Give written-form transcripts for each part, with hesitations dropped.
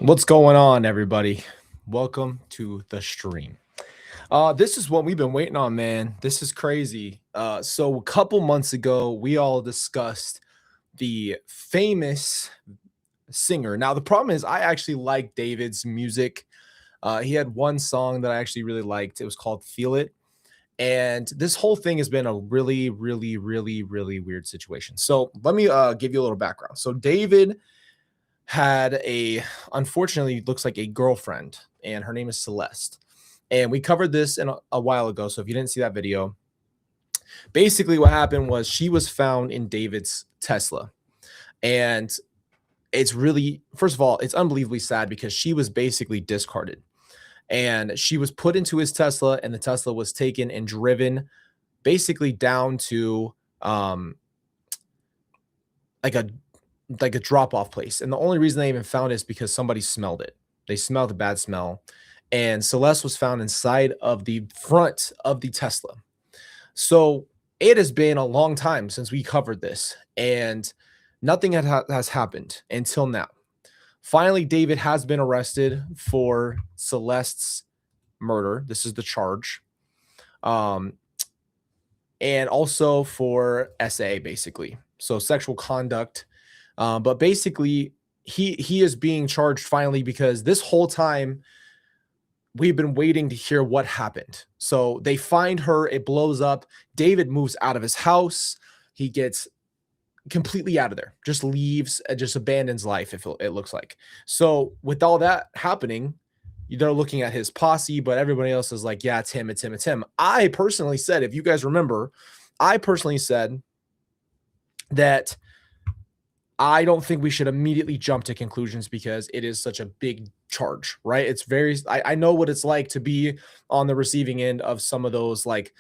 What's going on, everybody? Welcome to the stream. This is what we've been waiting on, man. This is crazy. So a couple months ago, we all discussed the famous singer. Now, the problem is, I actually like David's music. He had one song that I actually really liked. It was called "Feel It," and this whole thing has been a really, really, really, really weird situation. So let me give you a little background. So David had unfortunately looks like a girlfriend, and her name is Celeste. And we covered this in a while ago. So if you didn't see that video, basically what happened was she was found in David's Tesla. And it's really, first of all, it's unbelievably sad because she was basically discarded. And she was put into his Tesla, and the Tesla was taken and driven basically down to like a drop off place. And the only reason they even found it is because somebody smelled it. They smelled a bad smell. And Celeste was found inside of the front of the Tesla. So it has been a long time since we covered this, and nothing has happened until now. Finally, David has been arrested for Celeste's murder. This is the charge. And also for SA, basically. So sexual conduct. But basically, he is being charged finally because this whole time we've been waiting to hear what happened. So they find her, it blows up. David moves out of his house. He gets completely out of there, just leaves, just abandons life, if it looks like. So with all that happening, they're looking at his posse, but everybody else is like, yeah, it's him, it's him, it's him. I personally said, if you guys remember, I personally said that I don't think we should immediately jump to conclusions because it is such a big charge, right? It's very, I know what it's like to be on the receiving end of some of those, like,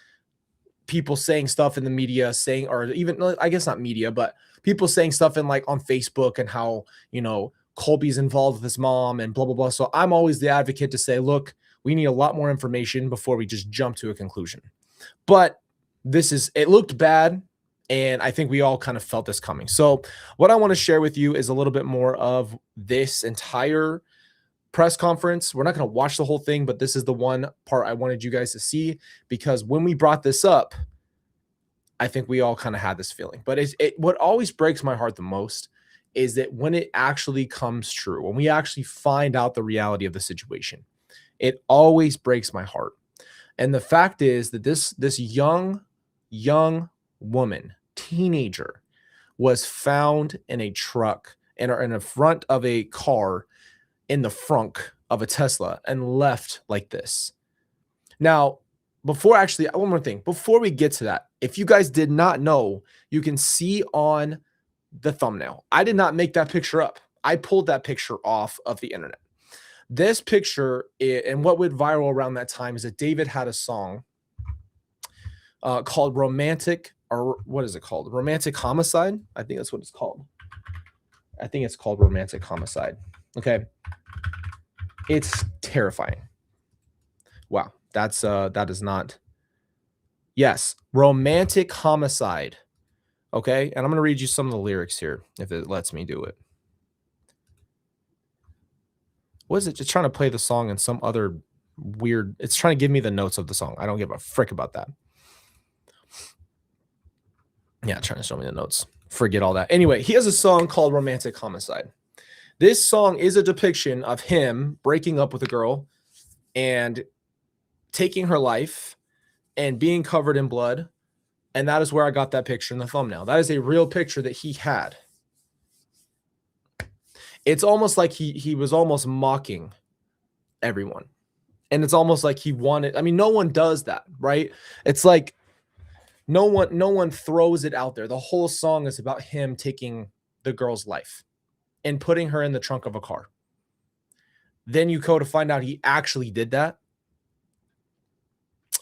people saying stuff in the media, saying, or even, I guess not media, but people saying stuff in, like, on Facebook, and how, Colby's involved with his mom and blah, blah, blah. So I'm always the advocate to say, look, we need a lot more information before we just jump to a conclusion. But it looked bad. And I think we all kind of felt this coming. So what I want to share with you is a little bit more of this entire press conference. We're not going to watch the whole thing, but this is the one part I wanted you guys to see, because when we brought this up, I think we all kind of had this feeling. But what always breaks my heart the most is that when it actually comes true, when we actually find out the reality of the situation, it always breaks my heart. And the fact is that this young woman, teenager, was found in a truck, in the front of a car, in the frunk of a Tesla, and left like this. Now, one more thing, before we get to that, if you guys did not know, you can see on the thumbnail, I did not make that picture up. I pulled that picture off of the internet. This picture, and what went viral around that time, is that David had a song called Romantic, or what is it called? Romantic Homicide? I think that's what it's called. I think it's called Romantic Homicide. Okay. It's terrifying. Wow. That is not. Yes. Romantic Homicide. Okay. And I'm going to read you some of the lyrics here, if it lets me do it. What is it? Just trying to play the song in some other weird. It's trying to give me the notes of the song. I don't give a frick about that. Yeah, trying to show me the notes. Forget all that. Anyway, he has a song called Romantic Homicide. This song is a depiction of him breaking up with a girl and taking her life and being covered in blood. And that is where I got that picture in the thumbnail. That is a real picture that he had. It's almost like he was almost mocking everyone. And it's almost like he wanted, no one does that, right? It's like, no one throws it out there. The whole song is about him taking the girl's life and putting her in the trunk of a car. Then you go to find out he actually did that.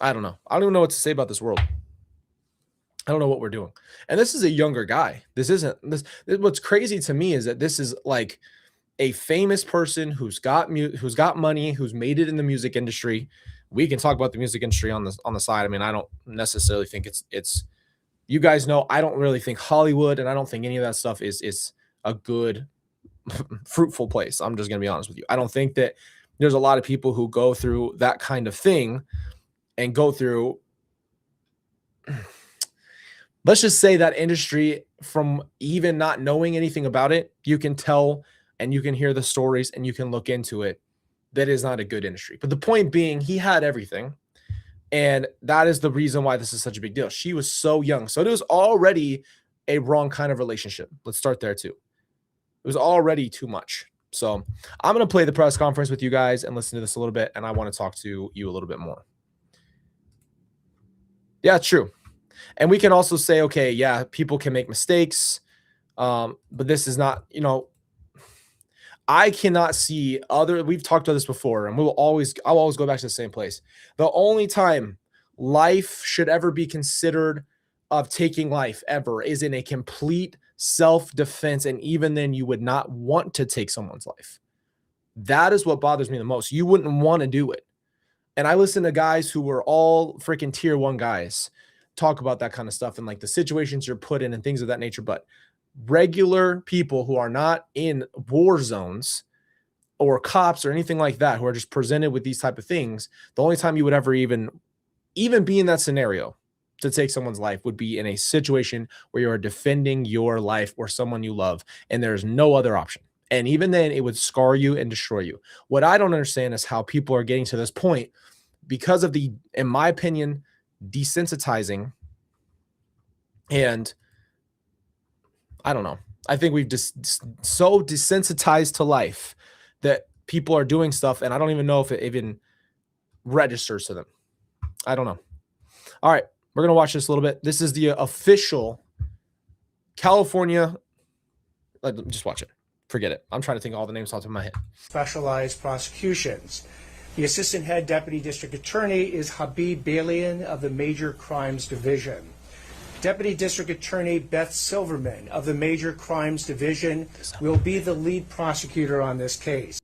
I don't know. I don't even know what to say about this world. I don't know what we're doing. And this is a younger guy. What's crazy to me is that this is like a famous person who's got money, who's made it in the music industry. We can talk about the music industry on the side. I don't necessarily think it's you guys know, I don't really think Hollywood, and I don't think any of that stuff is a good fruitful place. I'm just going to be honest with you. I don't think that there's a lot of people who go through that kind of thing and go through, let's just say, that industry, from even not knowing anything about it, you can tell and you can hear the stories and you can look into it. That is not a good industry. But the point being, he had everything. And that is the reason why this is such a big deal. She was so young. So it was already a wrong kind of relationship. Let's start there too. It was already too much. So I'm going to play the press conference with you guys and listen to this a little bit. And I want to talk to you a little bit more. Yeah, true. And we can also say, okay, yeah, people can make mistakes. But this is not, I cannot see we've talked about this before, and I'll always go back to the same place. The only time life should ever be considered of taking life ever is in a complete self-defense. And even then, you would not want to take someone's life. That is what bothers me the most. You wouldn't want to do it. And I listen to guys who were all freaking tier 1 guys talk about that kind of stuff and like the situations you're put in and things of that nature. But regular people who are not in war zones or cops or anything like that, who are just presented with these type of things, the only time you would ever even be in that scenario to take someone's life would be in a situation where you are defending your life or someone you love, and there's no other option. And even then, it would scar you and destroy you. What I don't understand is how people are getting to this point because of the, in my opinion, desensitizing, and I don't know. I think we've just so desensitized to life that people are doing stuff, and I don't even know if it even registers to them. I don't know. All right, we're going to watch this a little bit. This is the official California. Just watch it. Forget it. I'm trying to think of all the names off the top of my head. Specialized prosecutions. The Assistant Head Deputy District Attorney is Habib Balian of the Major Crimes Division. Deputy District Attorney Beth Silverman of the Major Crimes Division will be the lead prosecutor on this case.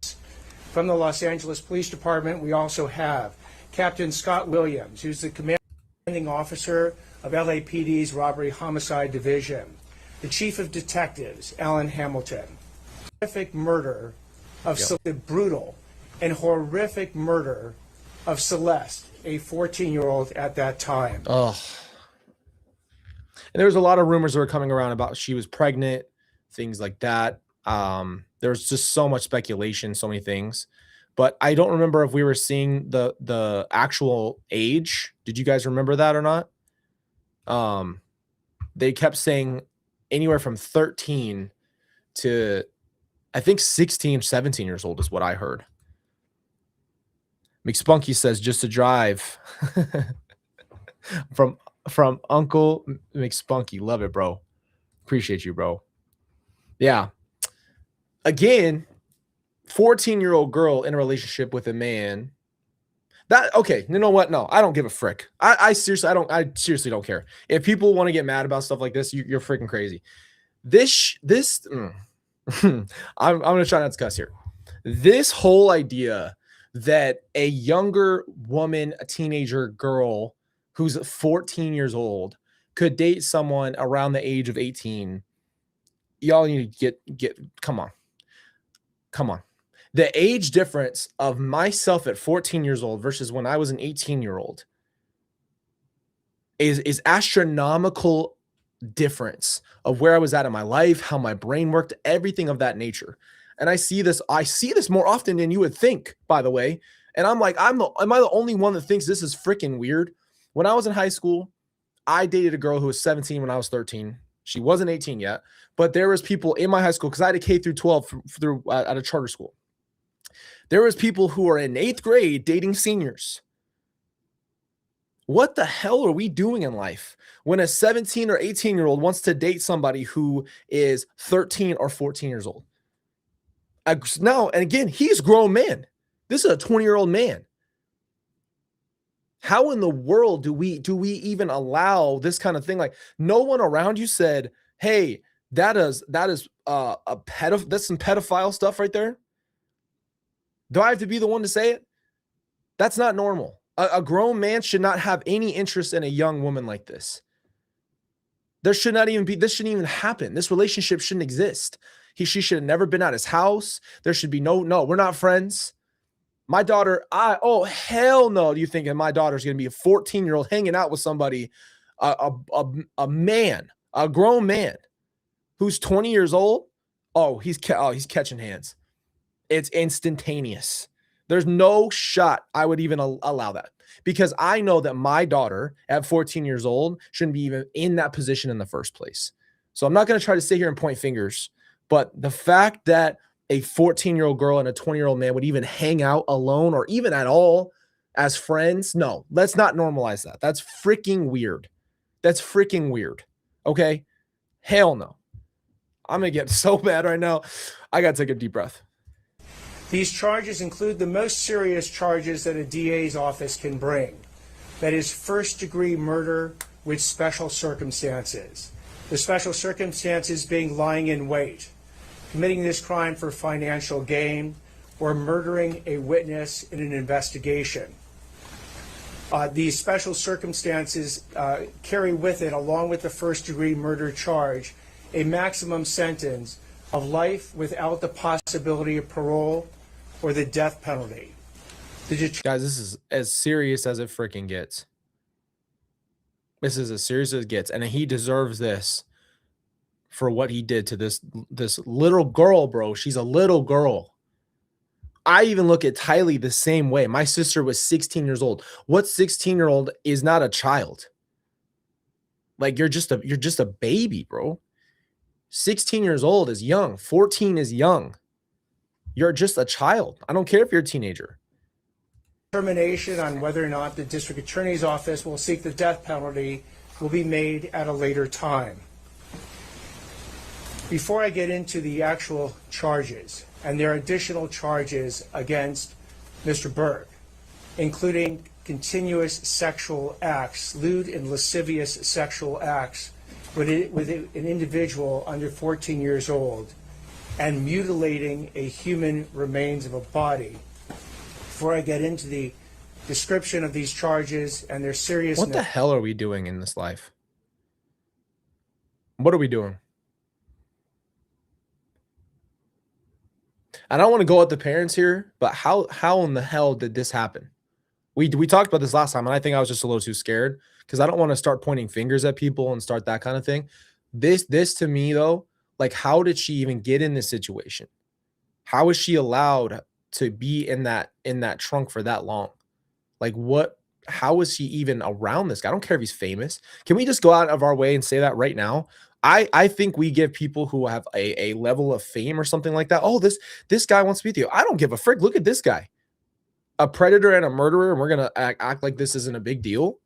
From the Los Angeles Police Department, we also have Captain Scott Williams, who's the commanding officer of LAPD's Robbery Homicide Division. The Chief of Detectives, Alan Hamilton. Horrific murder of the brutal and horrific murder of Celeste, a 14-year-old at that time. Oh. And there was a lot of rumors that were coming around about she was pregnant, things like that. There's just so much speculation, so many things. But I don't remember if we were seeing the actual age. Did you guys remember that or not? They kept saying anywhere from 13 to, I think, 16, 17 years old is what I heard. McSpunky says, just to drive. From Uncle McSpunky. Love it, bro. Appreciate you, bro. Yeah. Again, 14-year-old girl in a relationship with a man. That, okay, you know what? No, I don't give a frick. I seriously don't care. If people want to get mad about stuff like this, you're freaking crazy. I'm going to try not to cuss here. This whole idea that a younger woman, a teenager girl who's 14 years old could date someone around the age of 18, y'all need to get come on. The age difference of myself at 14 years old versus when I was an 18-year-old is astronomical difference of where I was at in my life, how my brain worked, everything of that nature. And I see this more often than you would think, by the way. And I'm like, am I the only one that thinks this is freaking weird? When I was in high school, I dated a girl who was 17 when I was 13. She wasn't 18 yet, but there was people in my high school, because I had a K through 12 through at a charter school. There was people who are in 8th grade dating seniors. What the hell are we doing in life when a 17 or 18-year-old wants to date somebody who is 13 or 14 years old? Now, and again, he's a grown man. This is a 20-year-old man. How in the world do we even allow this kind of thing? Like, no one around you said, "Hey, that's some pedophile stuff right there." Do I have to be the one to say it? That's not normal. A grown man should not have any interest in a young woman like this. This shouldn't even happen. This relationship shouldn't exist. She should have never been at his house. There should be no, we're not friends. My daughter, oh, hell no. Do you think my daughter's going to be a 14-year-old hanging out with somebody, a man, a grown man who's 20 years old? Oh, he's catching hands. It's instantaneous. There's no shot I would even allow that, because I know that my daughter at 14 years old shouldn't be even in that position in the first place. So I'm not going to try to sit here and point fingers, but the fact that a 14-year-old girl and a 20-year-old man would even hang out alone or even at all as friends, no, let's not normalize that. That's freaking weird. That's freaking weird. Okay? Hell no. I'm going to get so mad right now. I got to take a deep breath. These charges include the most serious charges that a DA's office can bring. That is first-degree murder with special circumstances. The special circumstances being lying in wait, committing this crime for financial gain, or murdering a witness in an investigation. These special circumstances carry with it, along with the first-degree murder charge, a maximum sentence of life without the possibility of parole or the death penalty. Guys, this is as serious as it freaking gets. This is as serious as it gets, and he deserves this for what he did to this little girl, bro. She's a little girl. I even look at Tylee the same way. My sister was 16 years old. What 16-year-old is not a child? Like, you're just a baby, bro. 16 years old is young. 14 is young. You're just a child. I don't care if you're a teenager. Determination on whether or not the district attorney's office will seek the death penalty will be made at a later time. Before I get into the actual charges, and there are additional charges against Mr. Burke, including continuous sexual acts, lewd and lascivious sexual acts with an individual under 14 years old, and mutilating a human remains of a body. Before I get into the description of these charges and their seriousness. What the hell are we doing in this life? What are we doing? I don't want to go at the parents here, but how in the hell did this happen? We talked about this last time, and I think I was just a little too scared because I don't want to start pointing fingers at people and start that kind of thing. This to me, though, like, how did she even get in this situation? How is she allowed to be in that trunk for that long? Like, what? How is she even around this guy? I don't care if he's famous. Can we just go out of our way and say that right now? I think we give people who have a level of fame or something like that, oh, this guy wants to be with you. I don't give a frick. Look at this guy. A predator and a murderer, and we're going to act like this isn't a big deal.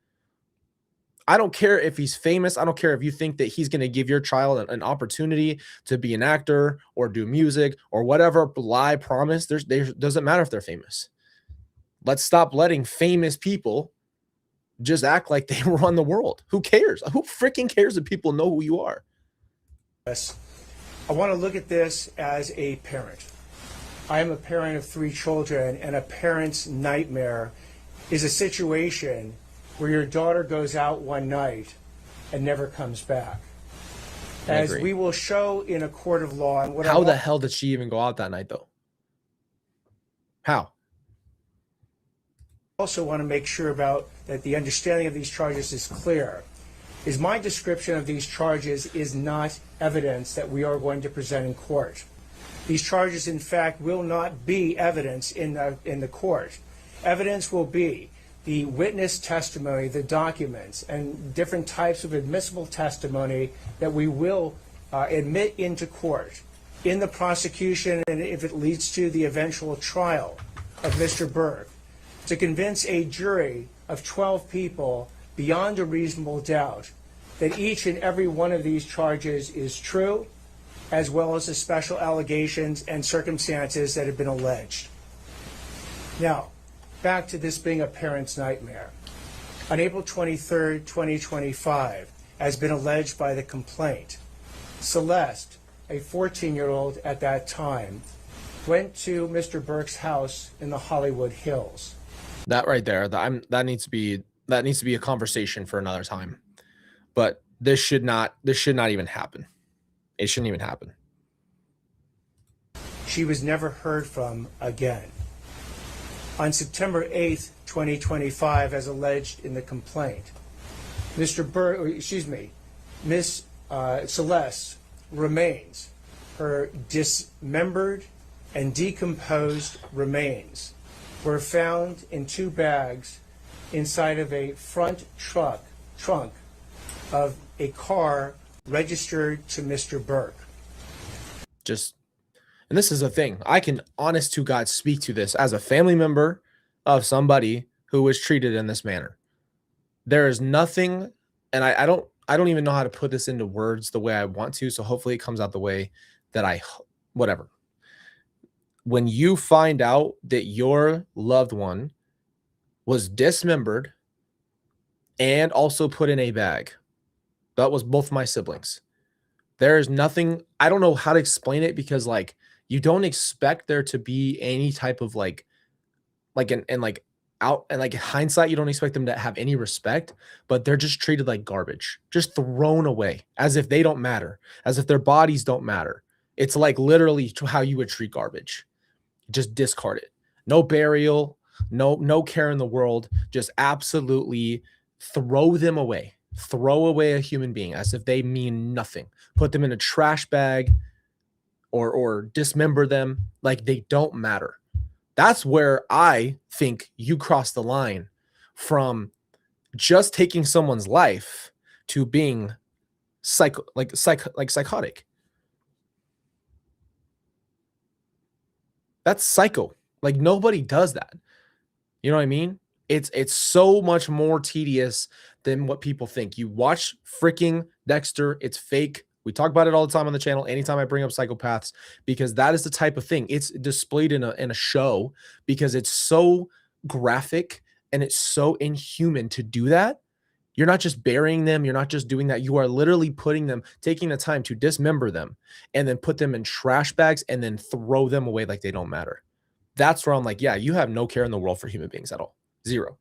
I don't care if he's famous. I don't care if you think that he's going to give your child an opportunity to be an actor or do music or whatever lie promise. Doesn't matter if they're famous. Let's stop letting famous people just act like they run the world. Who cares? Who freaking cares if people know who you are? Yes. I want to look at this as a parent. I am a parent of 3 children, and a parent's nightmare is a situation where your daughter goes out one night and never comes back. As we will show in a court of law. And how the hell did she even go out that night, though? How? Also want to make sure about that the understanding of these charges is clear. Is my description of these charges is not evidence that we are going to present in court. These charges, in fact, will not be evidence in the court. Evidence will be the witness testimony, the documents, and different types of admissible testimony that we will admit into court in the prosecution, and if it leads to the eventual trial of Mr. Burke, to convince a jury of 12 people beyond a reasonable doubt that each and every one of these charges is true, as well as the special allegations and circumstances that have been alleged. Now, back to this being a parent's nightmare. On April 23rd, 2025, as been alleged by the complaint, Celeste, a 14-year-old at that time, went to Mr. Burke's house in the Hollywood Hills. That right there, that needs to be a conversation for another time. But this should not even happen. It shouldn't even happen. She was never heard from again. On September 8th, 2025, as alleged in the complaint, Miss Celeste remains, her dismembered and decomposed remains were found in 2 bags inside of a front trunk of a car registered to Mr. Burke. And this is a thing. I can honest to God speak to this as a family member of somebody who was treated in this manner. There is nothing, and I don't even know how to put this into words the way I want to, so hopefully it comes out the way that whatever. When you find out that your loved one was dismembered and also put in a bag, that was both my siblings. There is nothing, I don't know how to explain it, because like you don't expect there to be any type of hindsight, you don't expect them to have any respect, but they're just treated like garbage, just thrown away as if they don't matter, as if their bodies don't matter. It's like literally how you would treat garbage. Just discard it. No burial, no care in the world. Just absolutely throw them away. Throw away a human being as if they mean nothing. Put them in a trash bag or dismember them like they don't matter. That's where I think you cross the line from just taking someone's life to being psychotic. That's psycho. Like nobody does that. You know what I mean? It's so much more tedious than what people think. You watch freaking Dexter, it's fake. We talk about it all the time on the channel anytime I bring up psychopaths, because that is the type of thing. It's displayed in a show because it's so graphic and it's so inhuman to do that. You're not just burying them. You're not just doing that. You are literally putting them, taking the time to dismember them and then put them in trash bags and then throw them away like they don't matter. That's where I'm like, yeah, you have no care in the world for human beings at all. Zero.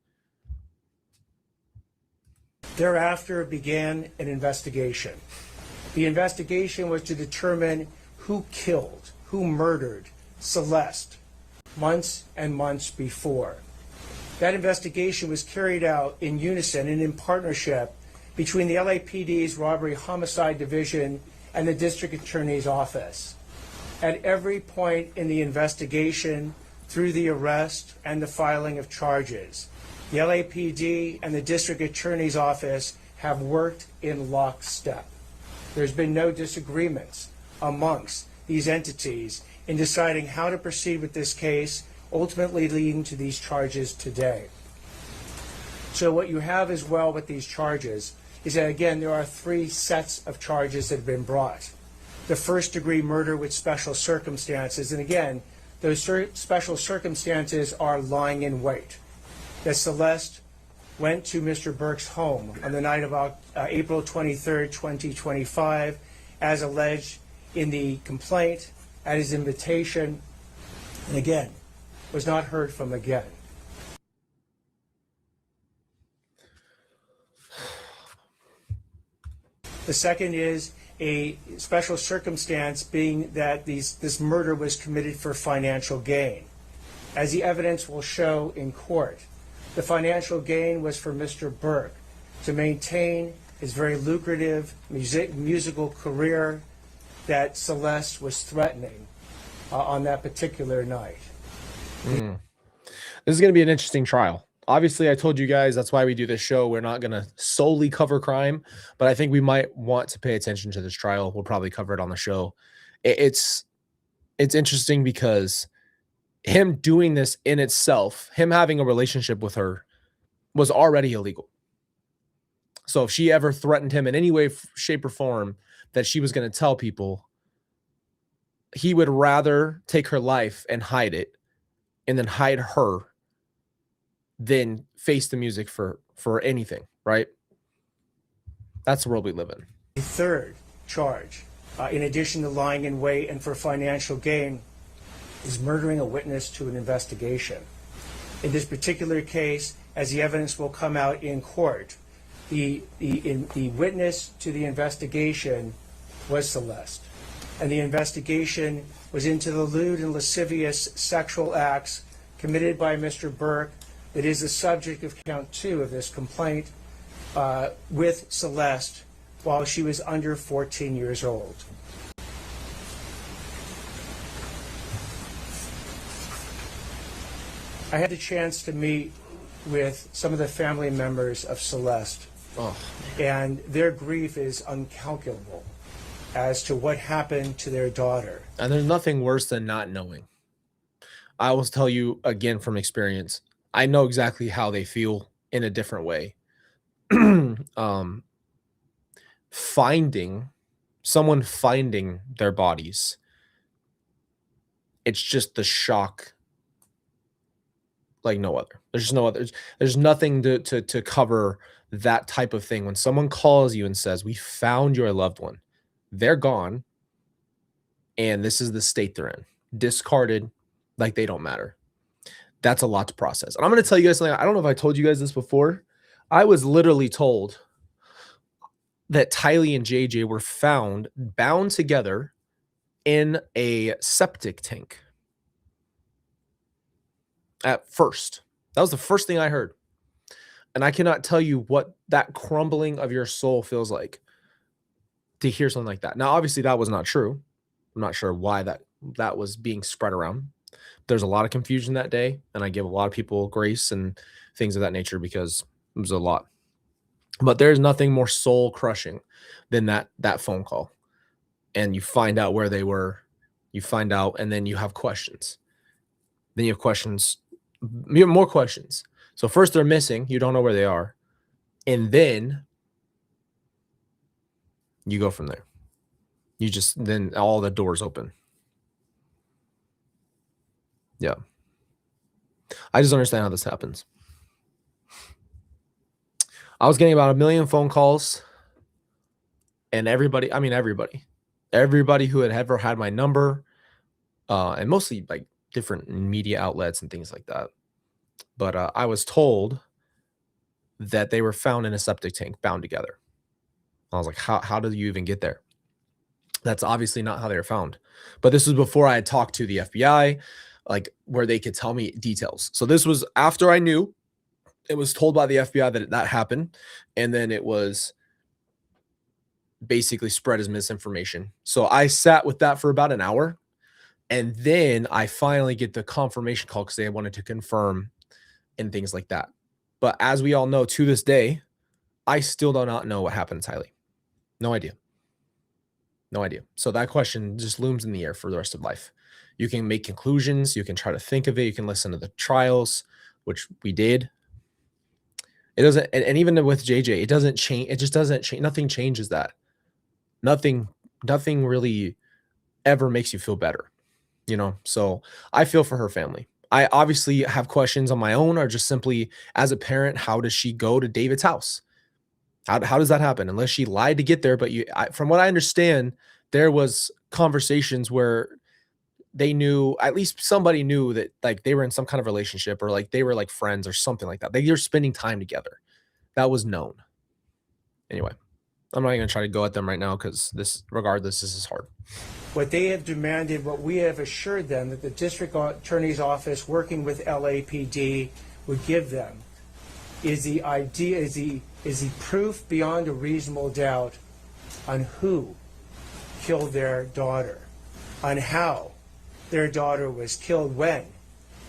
Thereafter began an investigation. The investigation was to determine who killed, who murdered Celeste months and months before. That investigation was carried out in unison and in partnership between the LAPD's Robbery Homicide Division and the District Attorney's Office. At every point in the investigation, through the arrest and the filing of charges, the LAPD and the District Attorney's Office have worked in lockstep. There's been no disagreements amongst these entities in deciding how to proceed with this case, ultimately leading to these charges today. So what you have as well with these charges is that, again, there are 3 sets of charges that have been brought. The first-degree murder with special circumstances, and again, those special circumstances are lying in wait. That Celeste went to Mr. Burke's home on the night of April 23rd, 2025, as alleged in the complaint, at his invitation, and again, was not heard from again. The second is a special circumstance, being that this murder was committed for financial gain. As the evidence will show in court, the financial gain was for Mr. Burke to maintain his very lucrative musical career that Celeste was threatening on that particular night. This is going to be an interesting trial. Obviously, I told you guys that's why we do this show. We're not going to solely cover crime, but I think we might want to pay attention to this trial. We'll probably cover it on the show. It's interesting because him doing this in itself, him having a relationship with her, was already illegal. So if she ever threatened him in any way, shape, or form that she was going to tell people, he would rather take her life and hide it, and then hide her, than face the music for anything, right? That's the world we live in. The third charge, in addition to lying in wait and for financial gain, is murdering a witness to an investigation. In this particular case, as the evidence will come out in court, the witness to the investigation was Celeste. and the investigation was into the lewd and lascivious sexual acts committed by Mr. Burke that is the subject of count 2 of this complaint with Celeste while she was under 14 years old. I had the chance to meet with some of the family members of Celeste, and their grief is incalculable as to what happened to their daughter. And there's nothing worse than not knowing. I will tell you again from experience, I know exactly how they feel in a different way. Someone finding their bodies, it's just the shock like no other. There's just no other. There's nothing to cover that type of thing. When someone calls you and says, "We found your loved one," they're gone, and this is the state they're in, discarded, like they don't matter. That's a lot to process. And I'm going to tell you guys something. I don't know if I told you guys this before. I was literally told that Tylee and JJ were found bound together in a septic tank. At first, that was the first thing I heard. And I cannot tell you what that crumbling of your soul feels like to hear something like that. Now, obviously, that was not true. I'm not sure why that was being spread around. There's a lot of confusion that day, and I give a lot of people grace and things of that nature because it was a lot. But there's nothing more soul crushing than that phone call. And you find out where they were, you find out, and then you have questions. Then you have questions, you have more questions. So first they're missing, you don't know where they are. And then you go from there. Then all the doors open. Yeah. I just don't understand how this happens. I was getting about 1 million phone calls, and everybody who had ever had my number, and mostly like different media outlets and things like that. But I was told that they were found in a septic tank, bound together. I was like, how did you even get there? That's obviously not how they were found. But this was before I had talked to the FBI, like where they could tell me details. So this was after I knew. It was told by the FBI that happened, and then it was basically spread as misinformation. So I sat with that for about an hour, and then I finally get the confirmation call because they wanted to confirm and things like that. But as we all know, to this day, I still do not know what happened to Tylee. No idea. No idea. So that question just looms in the air for the rest of life. You can make conclusions. You can try to think of it. You can listen to the trials, which we did. It doesn't, and even with JJ, it doesn't change. It just doesn't change. Nothing changes that. Nothing really ever makes you feel better, you know? So I feel for her family. I obviously have questions on my own, or just simply as a parent, how does she go to David's house? How does that happen? Unless she lied to get there. But from what I understand, there was conversations where they knew, at least somebody knew that like they were in some kind of relationship, or like they were like friends or something like that. They were spending time together. That was known. Anyway, I'm not even gonna try to go at them right now because this is hard. What they have demanded, what we have assured them that the district attorney's office working with LAPD would give them is the proof beyond a reasonable doubt on who killed their daughter, on how their daughter was killed, when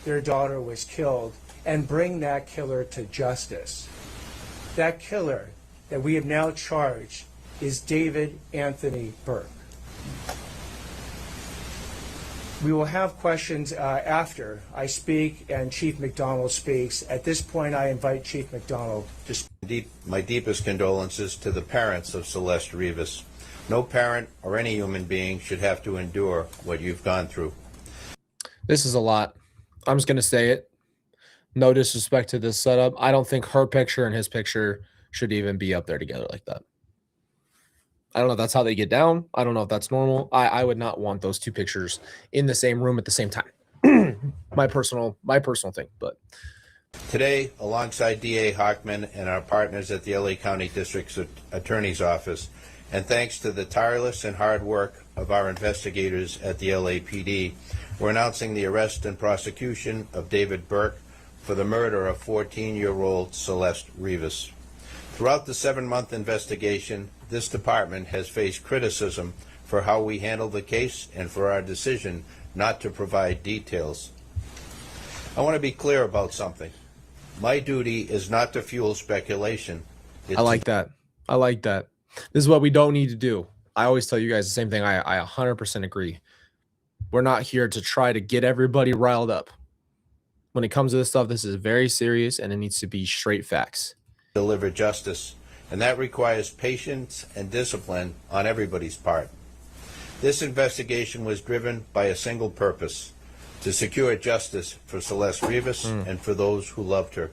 their daughter was killed, and bring that killer to justice. That killer that we have now charged is David Anthony Burke. We will have questions after I speak and Chief McDonald speaks. At this point, I invite Chief McDonald to speak. My deepest condolences to the parents of Celeste Rivas. No parent or any human being should have to endure what you've gone through. This is a lot. I'm just going to say it. No disrespect to this setup. I don't think her picture and his picture should even be up there together like that. I don't know if that's how they get down. I don't know if that's normal. I would not want those two pictures in the same room at the same time. my personal thing. But today, alongside DA Hockman and our partners at the LA County District Attorney's Office, and thanks to the tireless and hard work of our investigators at the LAPD, we're announcing the arrest and prosecution of David Burke for the murder of 14-year-old Celeste Rivas. Throughout the 7-month investigation, this department has faced criticism for how we handled the case and for our decision not to provide details. I want to be clear about something. My duty is not to fuel speculation. I like that. I like that. This is what we don't need to do. I always tell you guys the same thing. I 100% agree. We're not here to try to get everybody riled up. When it comes to this stuff, this is very serious and it needs to be straight facts. Deliver justice, and that requires patience and discipline on everybody's part. This investigation was driven by a single purpose: to secure justice for Celeste Rivas and for those who loved her.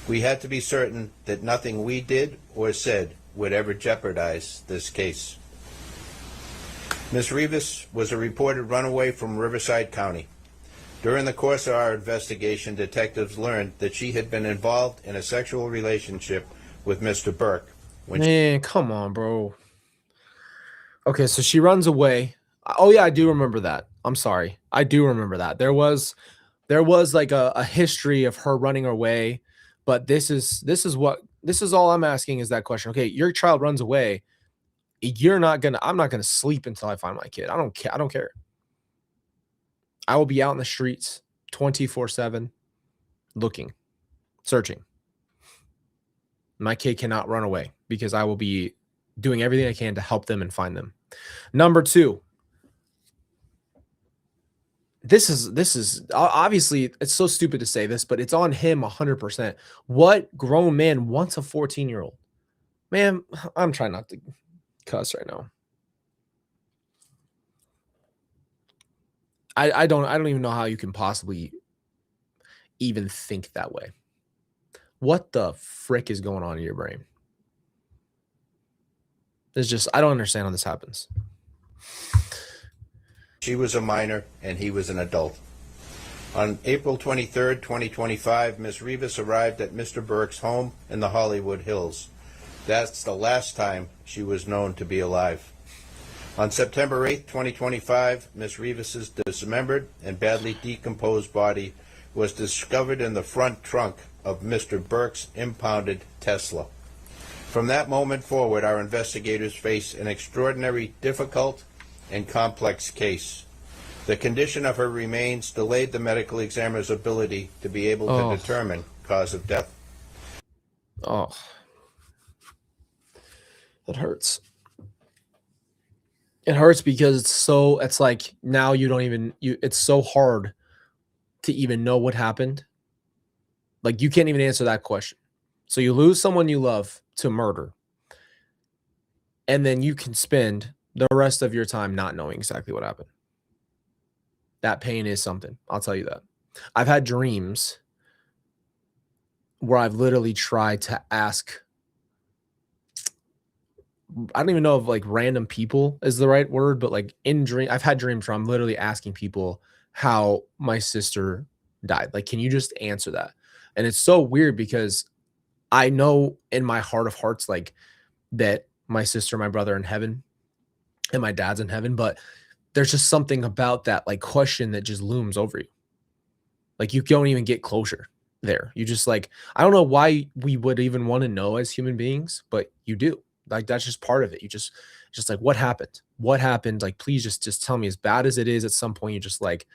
We had to be certain that nothing we did or said would ever jeopardize this case. Ms. Rivas was a reported runaway from Riverside County. During the course of our investigation, detectives learned that she had been involved in a sexual relationship with Mr. Burke. Man, come on, bro. Okay, so she runs away. Oh yeah, I do remember that. I'm sorry. I do remember that. There was like a history of her running away, but this is all I'm asking is that question. Okay, your child runs away. I'm not gonna sleep until I find my kid. I don't care. I will be out in the streets 24/7 looking, searching. My kid cannot run away because I will be doing everything I can to help them and find them. Number two, this is obviously, it's so stupid to say this, but it's on him 100%. What grown man wants a 14-year-old? Man, I'm trying not to cuss right now. I don't even know how you can possibly even think that way. What the frick is going on in your brain? It's just, I don't understand how this happens. She was a minor and he was an adult. On April 23rd, 2025, Ms. Rivas arrived at Mr. Burke's home in the Hollywood Hills. That's the last time she was known to be alive. On September 8th, 2025, Ms. Rivas's dismembered and badly decomposed body was discovered in the front trunk of Mr. Burke's impounded Tesla. From that moment forward, our investigators faced an extraordinary, difficult, and complex case. The condition of her remains delayed the medical examiner's ability to be able to determine cause of death. Oh, that hurts. It hurts because it's like now you don't even, it's so hard to even know what happened. Like you can't even answer that question. So you lose someone you love to murder. And then you can spend the rest of your time not knowing exactly what happened. That pain is something. I'll tell you that. I've had dreams where I've literally tried to ask, I don't even know if like random people is the right word, but like I've had dreams where I'm literally asking people how my sister died. Like, can you just answer that? And it's so weird because I know in my heart of hearts, like that my sister, my brother are in heaven and my dad's in heaven, but there's just something about that like question that just looms over you. Like you don't even get closure there. You just like, I don't know why we would even want to know as human beings, but you do. Like that's just part of it. You just like, what happened? What happened? Like, please just tell me. As bad as it is, at some point, you just like,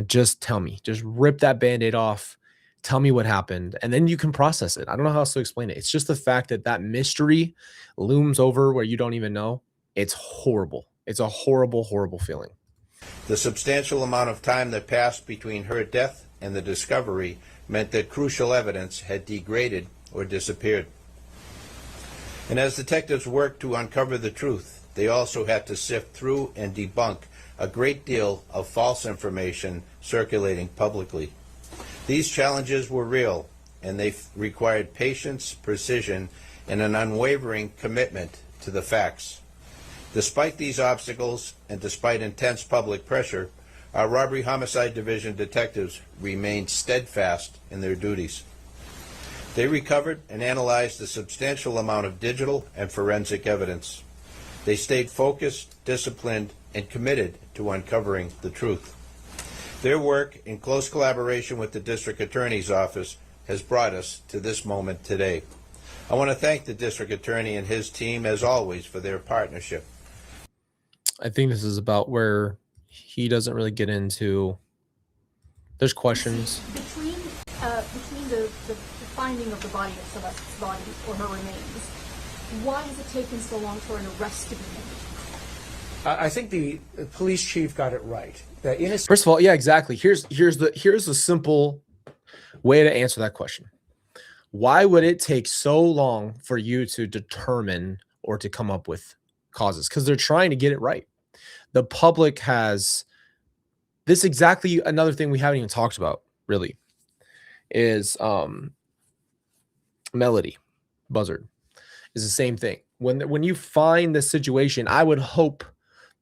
just tell me. Just rip that Band-Aid off. Tell me what happened, and then you can process it. I don't know how else to explain it. It's just the fact that that mystery looms over where you don't even know. It's horrible. It's a horrible, horrible feeling. The substantial amount of time that passed between her death and the discovery meant that crucial evidence had degraded or disappeared. And as detectives worked to uncover the truth, they also had to sift through and debunk a great deal of false information circulating publicly. These challenges were real, and they required patience, precision, and an unwavering commitment to the facts. Despite these obstacles, and despite intense public pressure, our Robbery Homicide Division detectives remained steadfast in their duties. They recovered and analyzed a substantial amount of digital and forensic evidence. They stayed focused, disciplined, and committed to uncovering the truth. Their work, in close collaboration with the District Attorney's Office, has brought us to this moment today. I want to thank the District Attorney and his team, as always, for their partnership. I think this is about where he doesn't really get into. There's questions. Between the finding of the body of Celeste's body or her remains, why has it taken so long for an arrest to be made? I think the police chief got it right. First of all, yeah, exactly. Here's the simple way to answer that question. Why would it take so long for you to determine or to come up with causes? Because they're trying to get it right. The public has this exactly another thing we haven't even talked about, really, is Melody Buzzard is the same thing. When you find this situation, I would hope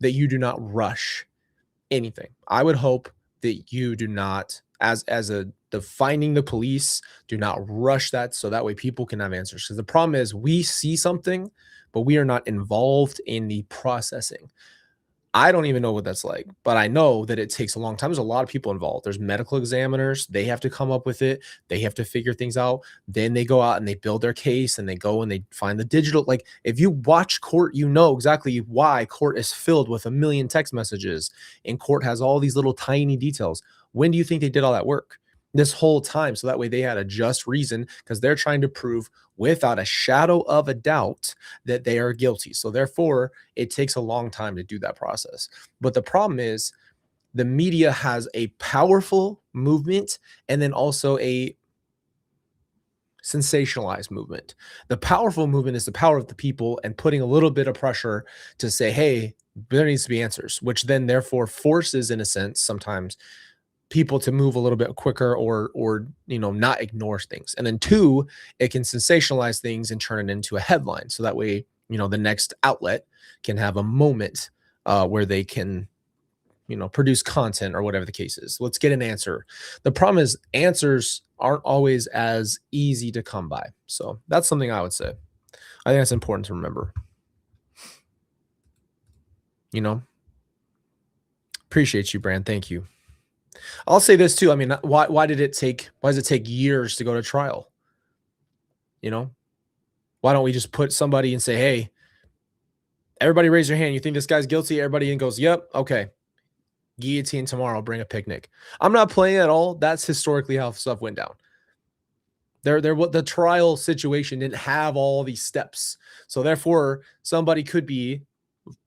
that you do not rush anything. I would hope that you do not, as the finding the police, do not rush that, so that way people can have answers. Because the problem is we see something, but we are not involved in the processing. I don't even know what that's like, but I know that it takes a long time. There's a lot of people involved. There's medical examiners. They have to come up with it. They have to figure things out. Then they go out and they build their case and they go and they find the digital. Like if you watch court, you know exactly why court is filled with a million text messages and court has all these little tiny details. When do you think they did all that work? This whole time, so that way they had a just reason, because they're trying to prove without a shadow of a doubt that they are guilty. So therefore, it takes a long time to do that process. But the problem is the media has a powerful movement and then also a sensationalized movement. The powerful movement is the power of the people and putting a little bit of pressure to say, hey, there needs to be answers, which then therefore forces, in a sense, sometimes people to move a little bit quicker or not ignore things. And then two, it can sensationalize things and turn it into a headline. So that way, the next outlet can have a moment where they can, produce content or whatever the case is. Let's get an answer. The problem is answers aren't always as easy to come by. So that's something I would say. I think that's important to remember. Appreciate you, Brand. Thank you. I'll say this too. I mean, why does it take years to go to trial? Why don't we just put somebody and say, hey, everybody raise your hand. You think this guy's guilty? Everybody in goes, yep. Okay. Guillotine tomorrow. Bring a picnic. I'm not playing at all. That's historically how stuff went down. The trial situation didn't have all these steps. So therefore somebody could be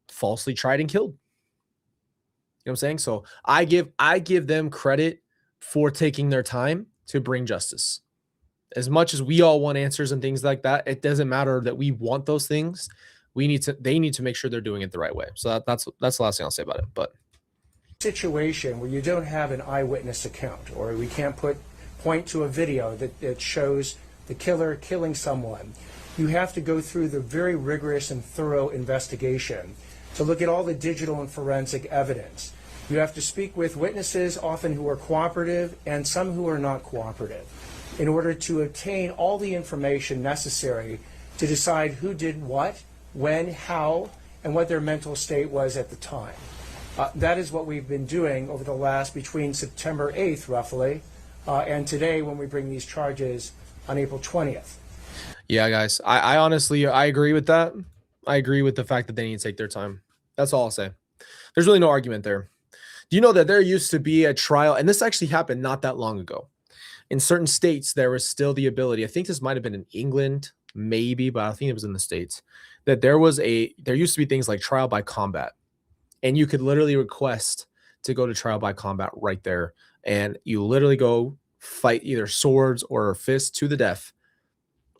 falsely tried and killed. You know what I'm saying? So I give them credit for taking their time to bring justice. As much as we all want answers and things like that, it doesn't matter that we want those things. They need to make sure they're doing it the right way. So that's the last thing I'll say about it. But situation where you don't have an eyewitness account, or we can't point to a video that shows the killer killing someone, you have to go through the very rigorous and thorough investigation to look at all the digital and forensic evidence. You have to speak with witnesses, often who are cooperative and some who are not cooperative, in order to obtain all the information necessary to decide who did what, when, how, and what their mental state was at the time. That is what we've been doing over the last, between September 8th, roughly, and today when we bring these charges on April 20th. Yeah, guys, I honestly, I agree with that. I agree with the fact that they need to take their time. That's all I'll say. There's really no argument there. Do you know that there used to be a trial, and this actually happened not that long ago. In certain states, there was still the ability, I think this might have been in England, maybe, but I think it was in the States, that there used to be things like trial by combat. And you could literally request to go to trial by combat right there. And you literally go fight either swords or fists to the death.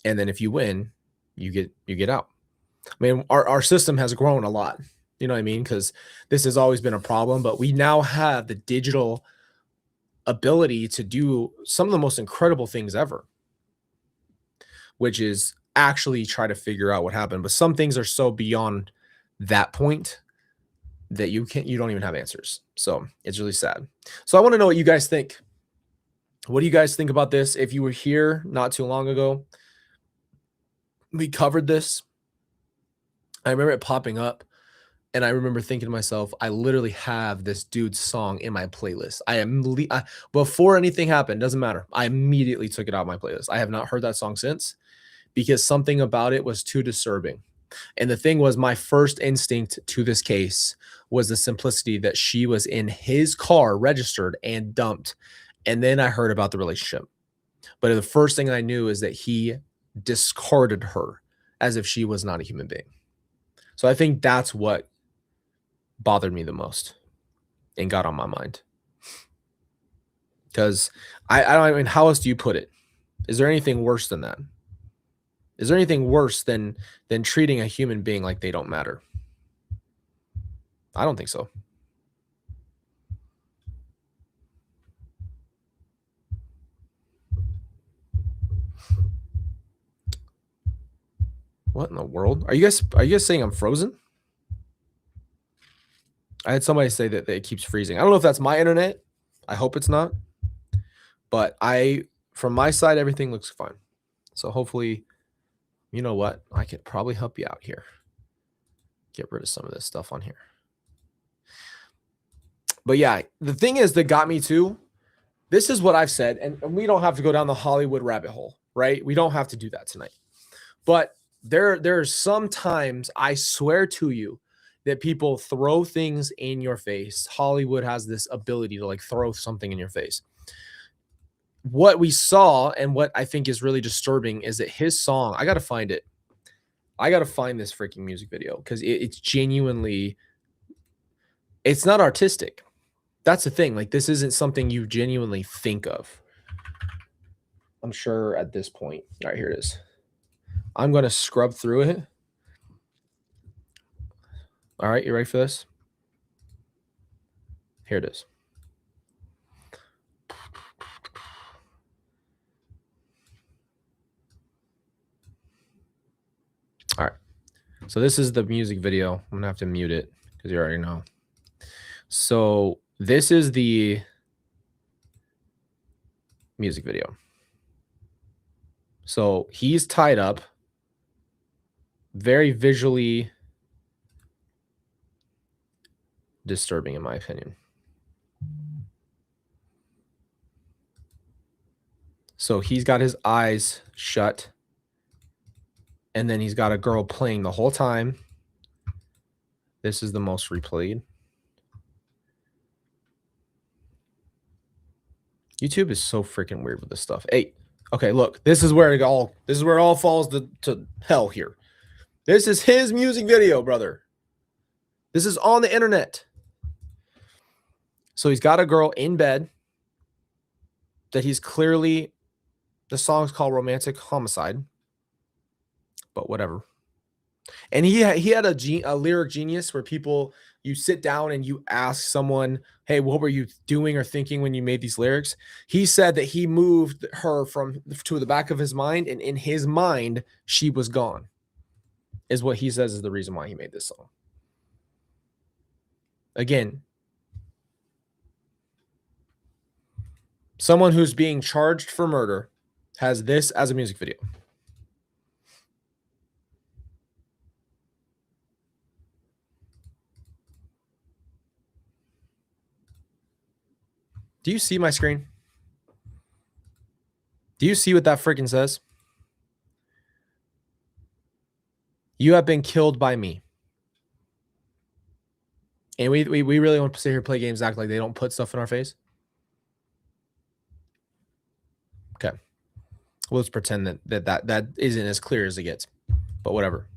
And then if you win, you get out. I mean, our system has grown a lot. You know what I mean? Because this has always been a problem, but we now have the digital ability to do some of the most incredible things ever, which is actually try to figure out what happened. But some things are so beyond that point that you don't even have answers. So it's really sad. So I want to know what you guys think. What do you guys think about this? If you were here not too long ago, we covered this. I remember it popping up And I remember thinking to myself, I literally have this dude's song in my playlist. Before anything happened, doesn't matter. I immediately took it out of my playlist. I have not heard that song since because something about it was too disturbing. And the thing was, my first instinct to this case was the simplicity that she was in his car, registered and dumped. And then I heard about the relationship. But the first thing I knew is that he discarded her as if she was not a human being. So I think that's what bothered me the most and got on my mind. Because I mean, how else do you put it? Is there anything worse than that? Is there anything worse than treating a human being like they don't matter? I don't think so. What in the world? Are you guys saying I'm frozen? I had somebody say that it keeps freezing. I don't know if that's my internet. I hope it's not. But from my side, everything looks fine. So hopefully, you know what? I could probably help you out here. Get rid of some of this stuff on here. But yeah, the thing is that got me too. This is what I've said, and we don't have to go down the Hollywood rabbit hole, right? We don't have to do that tonight. But there are some times, I swear to you, that people throw things in your face. Hollywood has this ability to like throw something in your face. What we saw and what I think is really disturbing is that his song, I got to find it. I got to find this freaking music video because it's genuinely, it's not artistic. That's the thing. Like, this isn't something you genuinely think of. I'm sure at this point. All right, here it is. I'm going to scrub through it. All right, you ready for this? Here it is. All right. So this is the music video. I'm going to have to mute it because you already know. So this is the music video. So he's tied up, very visually disturbing in my opinion. So he's got his eyes shut, and then he's got a girl playing the whole time. This is the most replayed. YouTube is so freaking weird with this stuff. Hey, okay, look, this is where it all falls to hell here. This is his music video, brother. This is on the internet. So he's got a girl in bed that he's clearly, the song's called Romantic Homicide, but whatever. And he had a lyric genius where you sit down and you ask someone, hey, what were you doing or thinking when you made these lyrics? He said that he moved her to the back of his mind, and in his mind, she was gone, is what he says is the reason why he made this song. Again, someone who's being charged for murder has this as a music video. Do you see my screen? Do you see what that freaking says? You have been killed by me. And we really want to sit here, play games, act like they don't put stuff in our face? Okay. Well, let's pretend that isn't as clear as it gets. But whatever.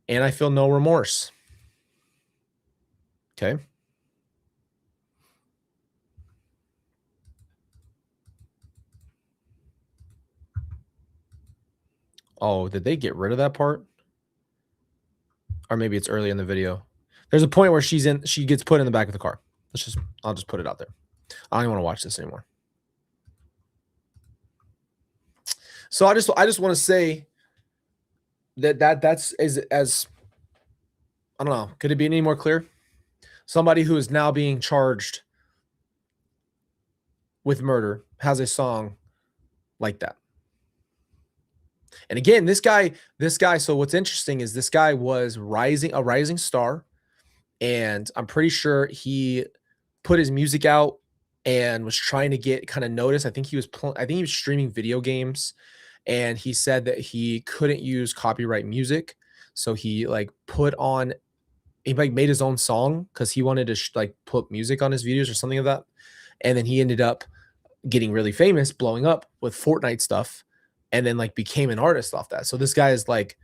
And I feel no remorse. Okay. Oh, did they get rid of that part? Or maybe it's early in the video. There's a point where she gets put in the back of the car. I'll just put it out there. I don't even want to watch this anymore. So I just want to say that's as I don't know. Could it be any more clear? Somebody who is now being charged with murder has a song like that. And again, this guy, so what's interesting is this guy was a rising star, and I'm pretty sure he put his music out and was trying to get kind of noticed. I think he was streaming video games, and he said that he couldn't use copyright music, so he like made his own song because he wanted to like put music on his videos or something like that. And then he ended up getting really famous, blowing up with Fortnite stuff, and then like became an artist off that. So this guy is like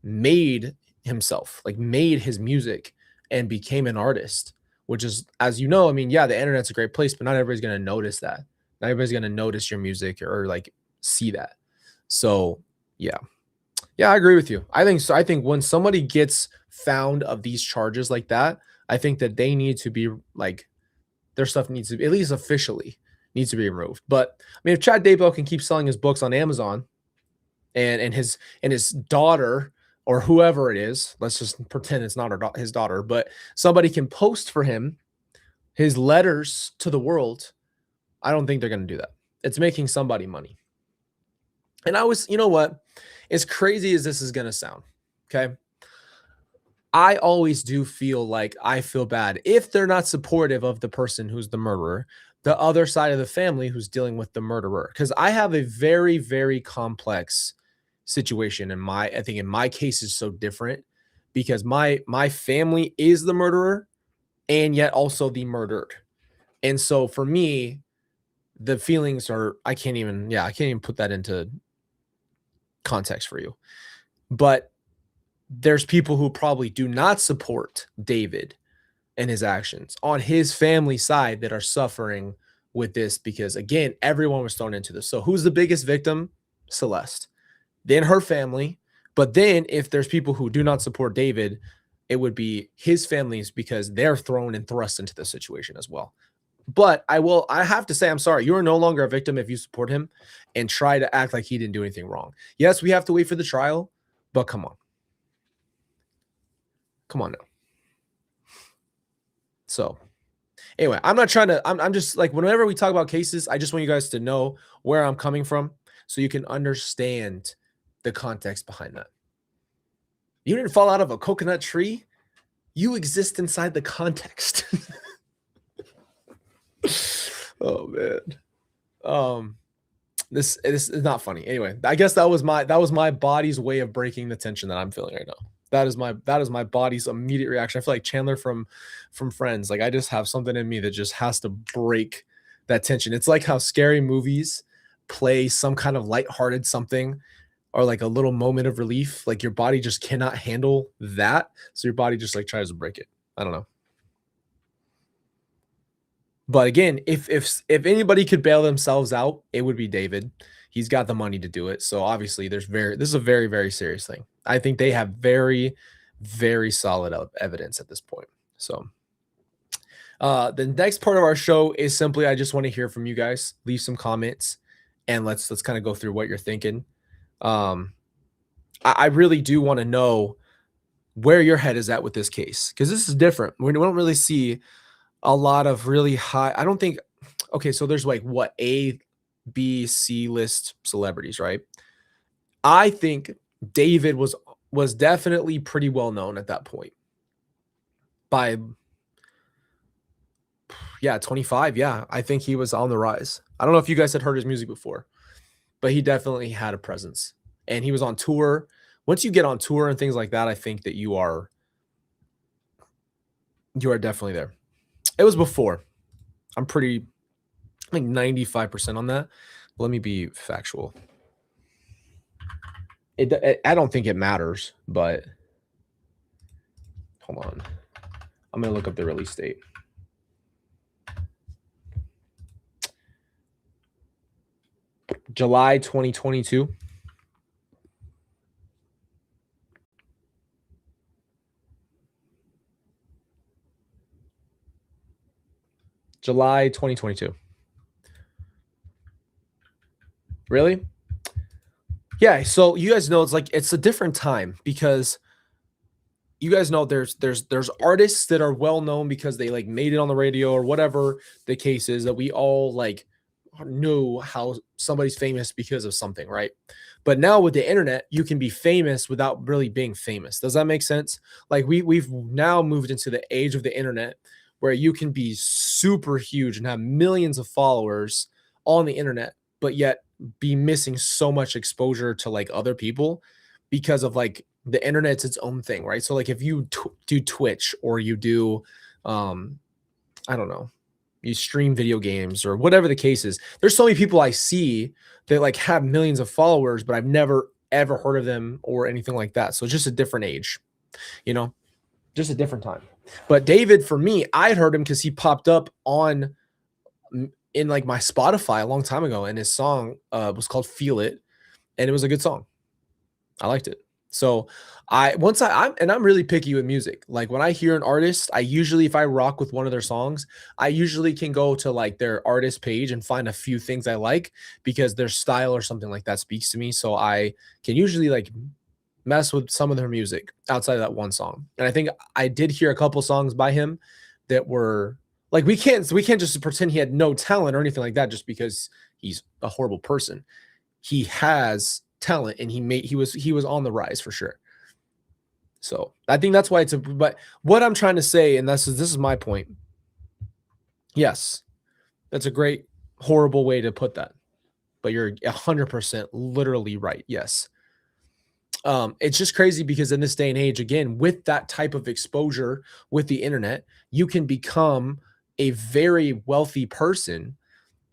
made his music and became an artist, which is, as you know, I mean, yeah, the internet's a great place, but not everybody's going to notice that. Not everybody's going to notice your music or like see that. So yeah, I agree with you. I think so. I think when somebody gets found of these charges like that, I think that they need to be like, their stuff needs to be, at least officially, needs to be removed. But I mean, if Chad Daybell can keep selling his books on Amazon, and his daughter or whoever it is, let's just pretend it's not his daughter, but somebody can post for him his letters to the world, I don't think they're going to do that. It's making somebody money. And you know what? As crazy as this is going to sound, okay? I always do feel like I feel bad if they're not supportive of the person who's the murderer, the other side of the family who's dealing with the murderer. Because I have a very, very complex situation. I think in my case is so different because my family is the murderer and yet also the murdered. And so for me, the feelings are, I can't even put that into context for you. But there's people who probably do not support David and his actions on his family side that are suffering with this because, again, everyone was thrown into this. So who's the biggest victim? Celeste. Then her family. But then if there's people who do not support David, it would be his families because they're thrown and thrust into the situation as well. But I have to say, I'm sorry. You are no longer a victim if you support him and try to act like he didn't do anything wrong. Yes, we have to wait for the trial, but come on. Come on now. So anyway, I'm not trying to, I'm just like, whenever we talk about cases, I just want you guys to know where I'm coming from so you can understand the context behind that. You didn't fall out of a coconut tree. You exist inside the context. Oh man. This is not funny. Anyway, I guess that was my body's way of breaking the tension that I'm feeling right now. That is my body's immediate reaction. I feel like Chandler from Friends. Like I just have something in me that just has to break that tension. It's like how scary movies play some kind of lighthearted something or like a little moment of relief. Like your body just cannot handle that. So your body just like tries to break it. I don't know. But again, if anybody could bail themselves out, it would be David. He's got the money to do it. So obviously this is a very, very serious thing. I think they have very, very solid evidence at this point. So the next part of our show is simply, I just want to hear from you guys. Leave some comments and let's kind of go through what you're thinking. I really do want to know where your head is at with this case, because this is different. We don't really see a lot of really high, I don't think, okay, so there's like what, A, B, C list celebrities, right? I think David was definitely pretty well known at that point. By 25, yeah, I think he was on the rise. I don't know if you guys had heard his music before, but he definitely had a presence. And he was on tour. Once you get on tour and things like that, I think that you are definitely there. It was before. I'm pretty, like 95% on that. Let me be factual. I don't think it matters, but hold on. I'm going to look up the release date. July 2022. July 2022. Really? Yeah, so you guys know it's a different time because you guys know there's artists that are well known because they like made it on the radio or whatever the case is that we all like knew how somebody's famous because of something, right? But now with the internet, you can be famous without really being famous. Does that make sense? Like we've now moved into the age of the internet where you can be super huge and have millions of followers on the internet, but yet be missing so much exposure to like other people because of like the internet's its own thing, right? So like if you do Twitch or you do I don't know, you stream video games or whatever the case is, there's so many people I see that like have millions of followers, but I've never ever heard of them or anything like that. So it's just a different age, you know, just a different time. But David, for me, I'd heard him because he popped up on in like my Spotify a long time ago, and his song was called "Feel It," and it was a good song. I liked it. So I'm really picky with music. Like when I hear an artist, I usually, if I rock with one of their songs, I usually can go to like their artist page and find a few things I like because their style or something like that speaks to me. So I can usually like mess with some of their music outside of that one song. And I think I did hear a couple songs by him that were like, we can't just pretend he had no talent or anything like that just because he's a horrible person. He has talent and he was on the rise for sure. So I think that's why but what I'm trying to say, and this is my point. Yes, that's a great, horrible way to put that, but you're 100% literally right. Yes. It's just crazy because in this day and age, again, with that type of exposure with the internet, you can become a very wealthy person.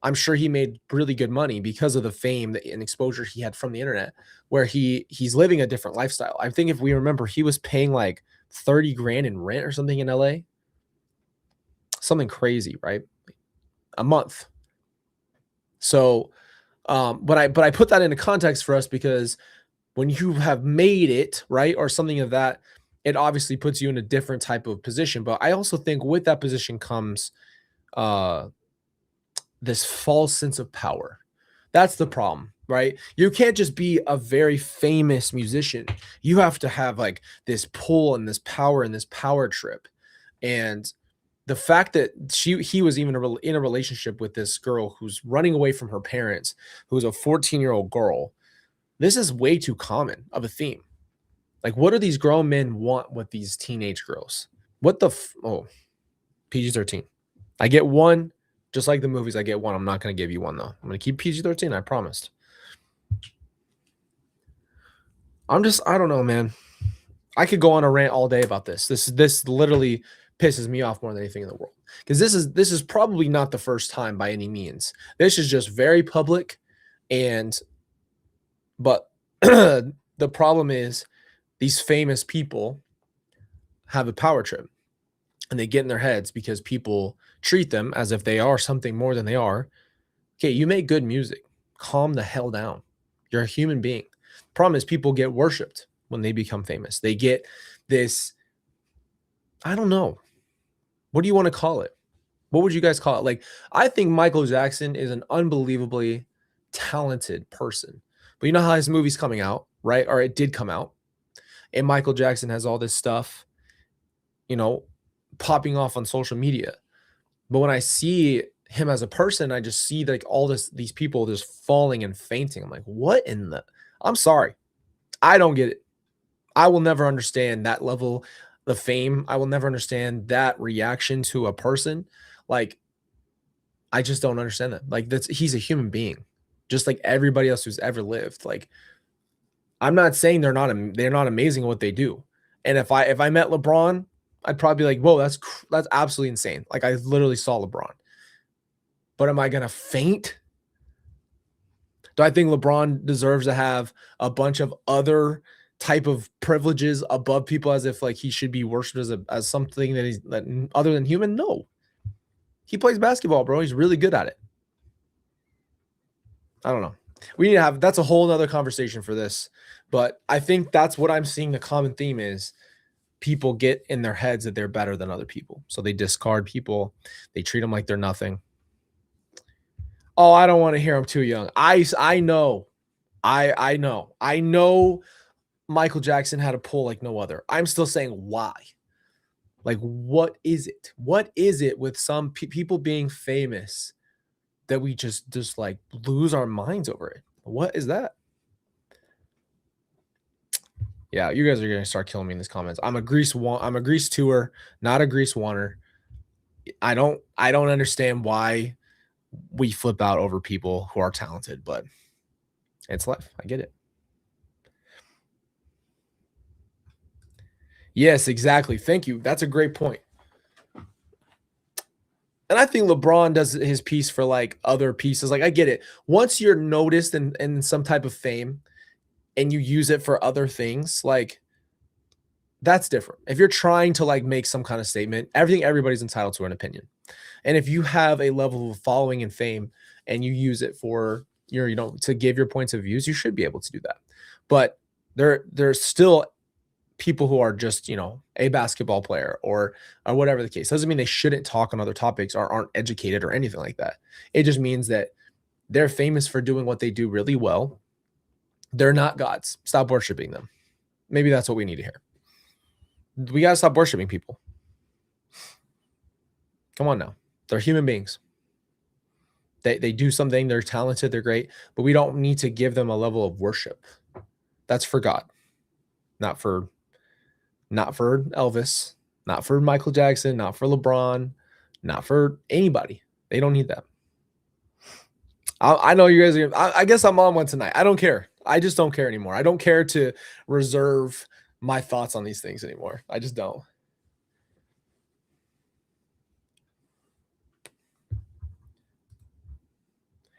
I'm sure he made really good money because of the fame and exposure he had from the internet, where he's living a different lifestyle. I think if we remember, he was paying like 30 grand in rent or something in LA. Something crazy, right? A month. So, but I put that into context for us because when you have made it, right, or something of that, it obviously puts you in a different type of position. But I also think with that position comes this false sense of power. That's the problem, right? You can't just be a very famous musician. You have to have like this pull and this power and this power trip. And the fact that he was even in a relationship with this girl who's running away from her parents, who's a 14-year-old girl, this is way too common of a theme. Like, what do these grown men want with these teenage girls? What the PG-13. I get one. Just like the movies, I get one. I'm not going to give you one, though. I'm going to keep PG-13. I promised. I don't know, man. I could go on a rant all day about this. This literally pisses me off more than anything in the world. Because this is probably not the first time by any means. This is just very public. But the problem is these famous people have a power trip. And they get in their heads because people treat them as if they are something more than they are. Okay, you make good music. Calm the hell down. You're a human being. Problem is people get worshipped when they become famous. They get this, I don't know. What do you want to call it? What would you guys call it? Like, I think Michael Jackson is an unbelievably talented person. But you know how his movie's coming out, right? Or it did come out. And Michael Jackson has all this stuff, popping off on social media. But when I see him as a person, I just see like all these people just falling and fainting. I'm like, what in the? I'm sorry. I don't get it. I will never understand that level of fame. I will never understand that reaction to a person. Like, I just don't understand that. Like, he's a human being, just like everybody else who's ever lived. Like, I'm not saying they're not amazing at what they do. And if I met LeBron, I'd probably be like, whoa, that's absolutely insane. Like, I literally saw LeBron. But am I going to faint? Do I think LeBron deserves to have a bunch of other type of privileges above people as if like he should be worshipped as something that other than human? No. He plays basketball, bro. He's really good at it. I don't know. We need to have, that's a whole nother conversation for this. But I think that's what I'm seeing the common theme is. People get in their heads that they're better than other people. So they discard people. They treat them like they're nothing. Oh, I don't want to hear I'm too young. I know. I know Michael Jackson had a pull like no other. I'm still saying why. Like, what is it? What is it with some people being famous that we just like lose our minds over it. What is that? Yeah, you guys are gonna start killing me in these comments. I'm a grease tour, not a grease wanter. I don't understand why we flip out over people who are talented, but it's life. I get it. Yes, exactly. Thank you. That's a great point. And I think LeBron does his piece for like other pieces. Like I get it. Once you're noticed in some type of fame and you use it for other things, like that's different. If you're trying to like make some kind of statement, everybody's entitled to an opinion. And if you have a level of following and fame and you use it for your, to give your points of views, you should be able to do that. But there's still people who are just, a basketball player or whatever the case. Doesn't mean they shouldn't talk on other topics or aren't educated or anything like that. It just means that they're famous for doing what they do really well. They're not gods. Stop worshiping them. Maybe that's what we need to hear. We got to stop worshiping people. Come on now. They're human beings. They do something. They're talented. They're great. But we don't need to give them a level of worship. That's for God. Not for Elvis, not for Michael Jackson, not for LeBron, not for anybody. They don't need that. I know you guys are. I guess I'm on one tonight. I don't care. I just don't care anymore. I don't care to reserve my thoughts on these things anymore. I just don't.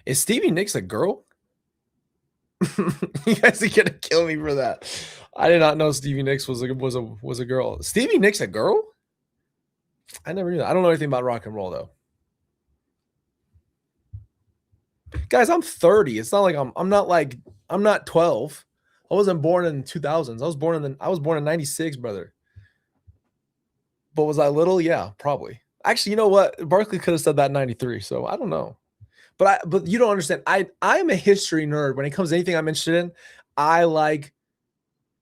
Is Stevie Nicks a girl? You guys are gonna kill me for that. I did not know Stevie Nicks was a girl. Stevie Nicks a girl? I never knew that. I don't know anything about rock and roll though. Guys, I'm 30. It's not like I'm not 12. I wasn't born in 2000s. I was born in 96, brother. But was I little? Yeah, probably. Actually, you know what? Barkley could have said that in 93, so I don't know. But you don't understand. I'm a history nerd. When it comes to anything I'm interested in, I like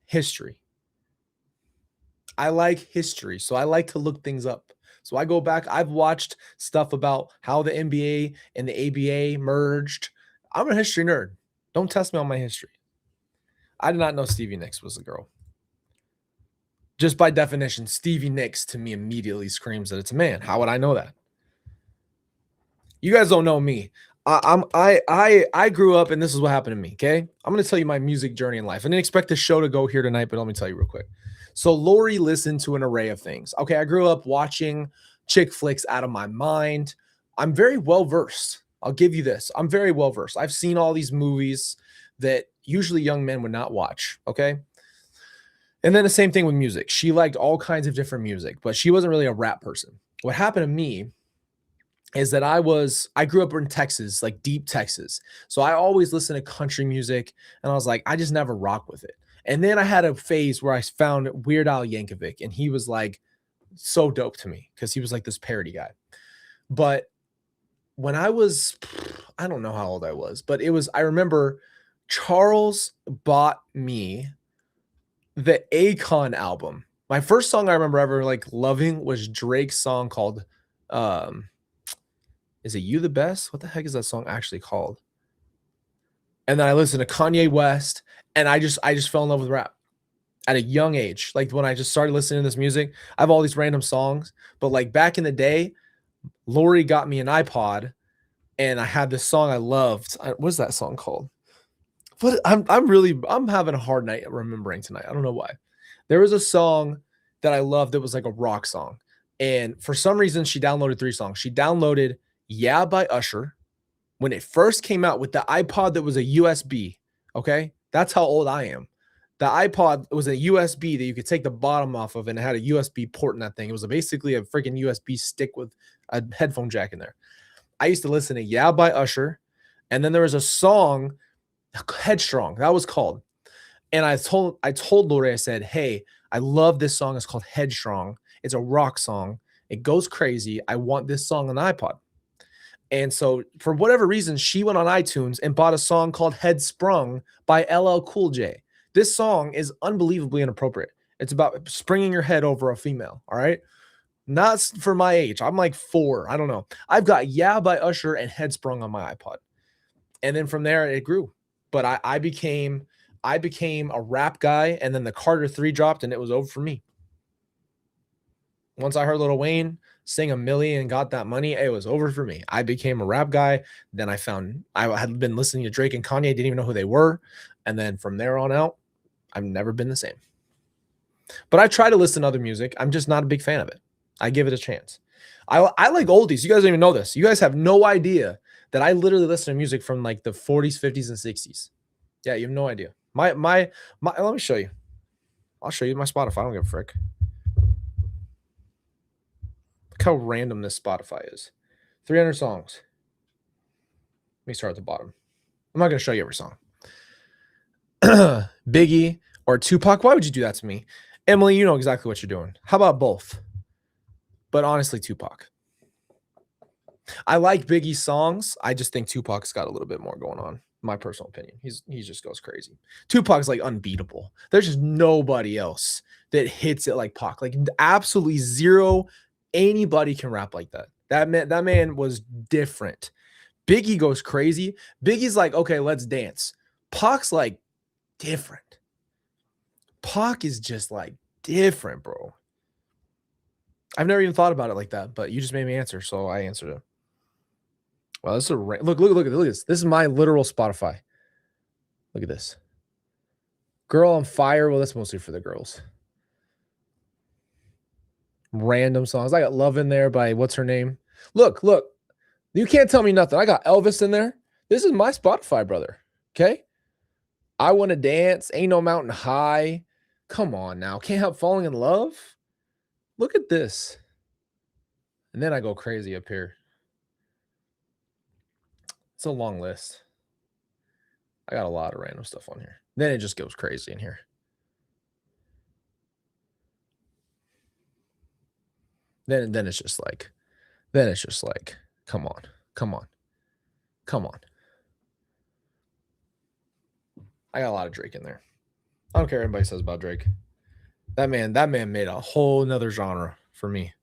history. I like history. So I like to look things up. So I go back. I've watched stuff about how the NBA and the ABA merged. I'm a history nerd. Don't test me on my history. I did not know Stevie Nicks was a girl. Just by definition, Stevie Nicks to me immediately screams that it's a man. How would I know that? You guys don't know me. I grew up and this is what happened to me. Okay. I'm going to tell you my music journey in life. I didn't expect the show to go here tonight, but let me tell you real quick. So Lori listened to an array of things. Okay. I grew up watching chick flicks out of my mind. I'm very well versed. I'll give you this. I'm very well versed. I've seen all these movies that usually young men would not watch. Okay. And then the same thing with music. She liked all kinds of different music, but she wasn't really a rap person. What happened to me is that I grew up in Texas, like deep Texas. So I always listened to country music and I was like, I just never rock with it. And then I had a phase where I found Weird Al Yankovic and he was like so dope to me because he was like this parody guy. But when I don't know how old I was, but I remember Charles bought me the Akon album. My first song I remember ever like loving was Drake's song called, is it You the Best? What the heck is that song actually called? And then I listened to Kanye West and I just fell in love with rap at a young age. Like when I just started listening to this music, I have all these random songs, but like back in the day, Lori got me an iPod and I had this song I loved. What's that song called? But I'm having a hard night remembering tonight. I don't know why. There was a song that I loved that was like a rock song. And for some reason, she downloaded 3 songs. She downloaded Yeah by Usher when it first came out with the iPod that was a USB. Okay. That's how old I am. The iPod was a USB that you could take the bottom off of and it had a USB port in that thing. It was basically a freaking USB stick with a headphone jack in there. I used to listen to Yeah by Usher. And then there was a song, Headstrong, that was called. And I told Lori, I said, hey, I love this song. It's called Headstrong. It's a rock song. It goes crazy. I want this song on the iPod. And so for whatever reason, she went on iTunes and bought a song called Headsprung by LL Cool J. This song is unbelievably inappropriate. It's about springing your head over a female. All right. Not for my age. I'm like 4. I don't know. I've got Yeah by Usher and Headsprung on my iPod. And then from there it grew. But I became a rap guy, and then the Carter 3 dropped and it was over for me. Once I heard Lil Wayne sing A Million and Got That Money, it was over for me. I became a rap guy. Then I had been listening to Drake and Kanye, didn't even know who they were. And then from there on out, I've never been the same. But I try to listen to other music. I'm just not a big fan of it. I give it a chance. I like oldies. You guys don't even know this. You guys have no idea that I literally listen to music from like the 40s, 50s, and 60s. Yeah, you have no idea. My let me show you. I'll show you my Spotify. I don't give a frick. Look how random this Spotify is. 300 songs. Let me start at the bottom. I'm not going to show you every song. Biggie or Tupac. Why would you do that to me? Emily, you know exactly what you're doing. How about both? But honestly, Tupac. I like Biggie's songs. I just think Tupac's got a little bit more going on. My personal opinion. He just goes crazy. Tupac's like unbeatable. There's just nobody else that hits it like Pac. Like absolutely zero. Anybody can rap like that. That man was different. Biggie goes crazy. Biggie's like, okay, let's dance. Pac's like different. Pac is just like different, bro. I've never even thought about it like that, but you just made me answer, so I answered it. Well, this is look at this. This is my literal Spotify. Look at this. Girl on Fire. Well, that's mostly for the girls. Random songs. I got Love in there by what's her name? Look. You can't tell me nothing. I got Elvis in there. This is my Spotify, brother. Okay? I Want to Dance. Ain't No Mountain High. Come on now. Can't Help Falling in Love. Look at this. And then I go crazy up here. It's a long list. I got a lot of random stuff on here. Then it just goes crazy in here. Then it's just like, come on. I got a lot of Drake in there. I don't care what anybody says about Drake. That man made a whole nother genre for me.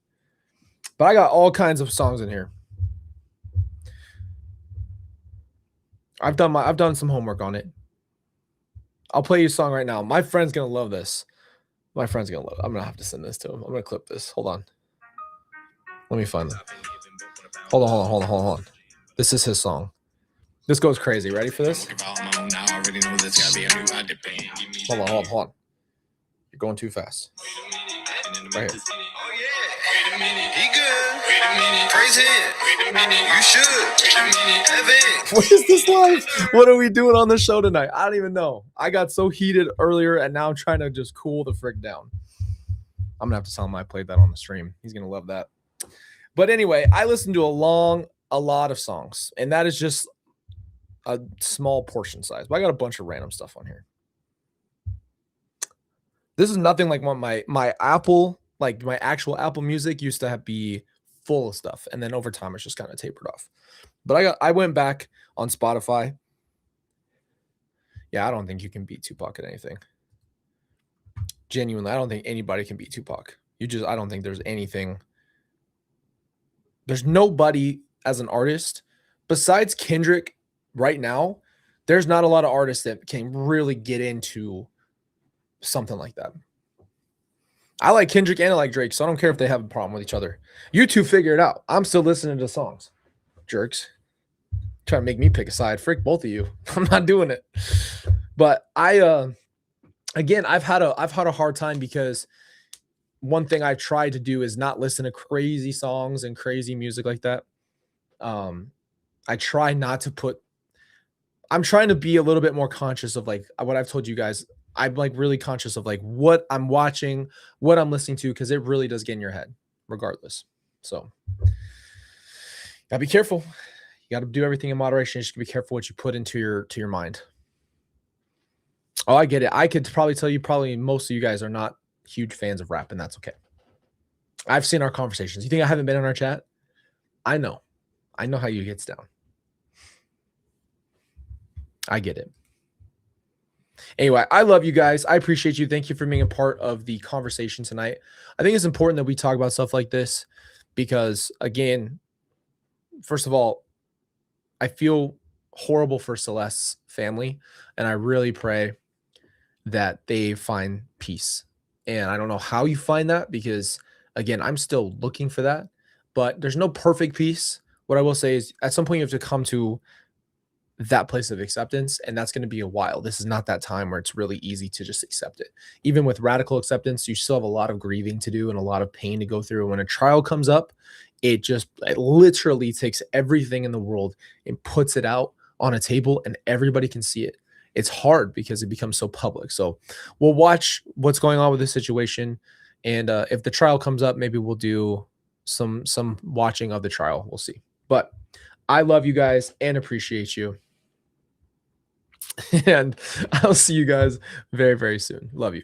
But I got all kinds of songs in here. I've done some homework on it. I'll play you a song right now. My friend's gonna love this. I'm gonna have to send this to him. I'm gonna clip this. Hold on. Let me find them. Hold on. This is his song. This goes crazy. Ready for this? Hold on. You're going too fast. Right here. He good. Praise him. You should. What is this live? What are we doing on the show tonight? I don't even know. I got so heated earlier, and now I'm trying to just cool the frick down. I'm gonna have to tell him I played that on the stream. He's gonna love that. But anyway, I listened to a lot of songs, and that is just a small portion size. But I got a bunch of random stuff on here. This is nothing like what my Apple, like my actual Apple Music used to be full of stuff, and then over time it's just kind of tapered off. But I went back on Spotify. Yeah, I don't think you can beat Tupac at anything. Genuinely, I don't think anybody can beat Tupac. I don't think there's anything. There's nobody as an artist besides Kendrick right now. There's not a lot of artists that can really get into something like that. I like Kendrick and I like Drake, so I don't care if they have a problem with each other. You two figure it out. I'm still listening to songs. Jerks. Try to make me pick a side. Frick both of you. I'm not doing it. But again, I've had a hard time because one thing I tried to do is not listen to crazy songs and crazy music like that. I try not to I'm trying to be a little bit more conscious of like what I've told you guys. I'm like really conscious of like what I'm watching, what I'm listening to, because it really does get in your head regardless. So gotta be careful. You got to do everything in moderation. You just be careful what you put into your mind. Oh, I get it. I could probably tell you most of you guys are not huge fans of rap, and that's okay. I've seen our conversations. You think I haven't been in our chat? I know how you gets down. I get it. anyway, I love you guys. I appreciate you. Thank you for being a part of the conversation tonight. I think it's important that we talk about stuff like this because, again, first of all, I feel horrible for Celeste's family, and I really pray that they find peace. And I don't know how you find that because, again, I'm still looking for that, but there's no perfect peace. What I will say is at some point you have to come to that place of acceptance, and that's going to be a while. This is not that time where it's really easy to just accept it. Even with radical acceptance, you still have a lot of grieving to do and a lot of pain to go through. When a trial comes up, it literally takes everything in the world and puts it out on a table and everybody can see it. It's hard because it becomes so public. So we'll watch what's going on with this situation, and if the trial comes up, maybe we'll do some watching of the trial. We'll see. But I love you guys and appreciate you. And I'll see you guys very, very soon. Love you.